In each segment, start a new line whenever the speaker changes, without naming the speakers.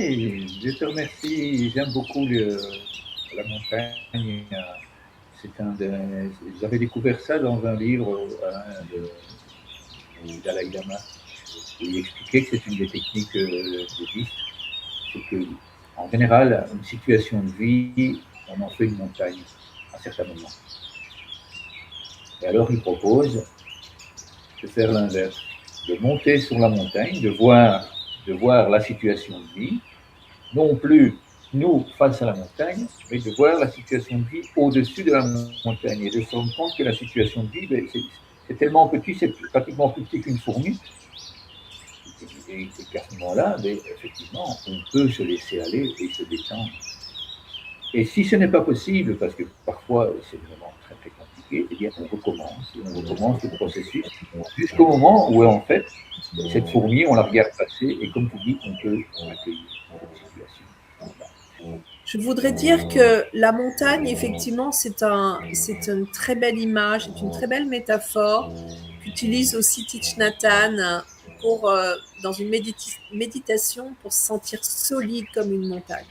je te remercie. J'aime beaucoup la montagne. J'avais découvert ça dans un livre du Dalai Lama. Et il expliquait que c'est une des techniques bouddhistes. C'est que, en général, une situation de vie, on en fait une montagne à certains moments. Et alors, il propose de faire l'inverse, de monter sur la montagne, de voir la situation de vie, non plus nous face à la montagne, mais de voir la situation de vie au-dessus de la montagne et de se rendre compte que la situation de vie, ben, c'est tellement petit, c'est pratiquement plus petit qu'une fourmi. Et qu'à ce moment-là, ben, effectivement, on peut se laisser aller et se détendre. Et si ce n'est pas possible, parce que parfois c'est vraiment très très compliqué, eh bien on recommence le processus jusqu'au moment où en fait cette fourmi, on la regarde passer et comme tu dis, on peut accueillir cette situation.
Je voudrais dire que la montagne, effectivement, c'est une très belle image, c'est une très belle métaphore qu'utilise aussi Thich Nhat Hanh dans une méditation pour se sentir solide comme une montagne.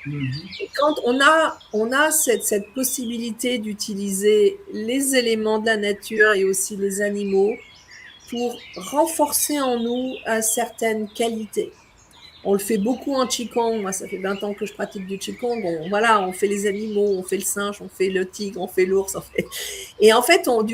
Et quand on a cette possibilité d'utiliser les éléments de la nature et aussi les animaux pour renforcer en nous certaines qualités. On le fait beaucoup en Qigong. Moi, ça fait 20 ans que je pratique du Qigong. On fait les animaux, on fait le singe, on fait le tigre, on fait l'ours. Et en fait, on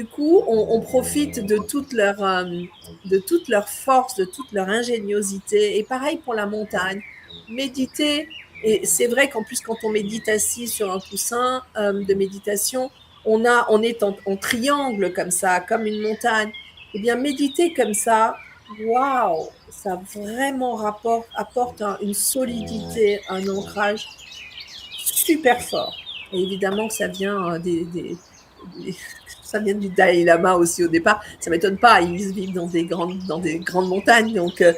profite de toute leur force, de toute leur ingéniosité. Et pareil pour la montagne. Méditer, et c'est vrai qu'en plus, quand on médite assis sur un coussin de méditation, on est en triangle comme ça, comme une montagne. Eh bien, méditer comme ça, waouh, ça vraiment apporte une solidité, un ancrage super fort. Et évidemment que ça vient ça vient du Dalai Lama aussi au départ. Ça m'étonne pas, ils vivent dans des grandes montagnes, donc ils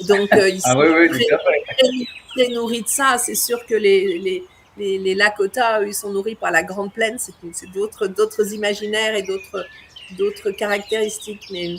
Ah
sont
oui, oui, tout à fait.
très nourris de ça. C'est sûr que les Lakota, eux, ils sont nourris par la Grande Plaine. C'est d'autres imaginaires et d'autres caractéristiques, mais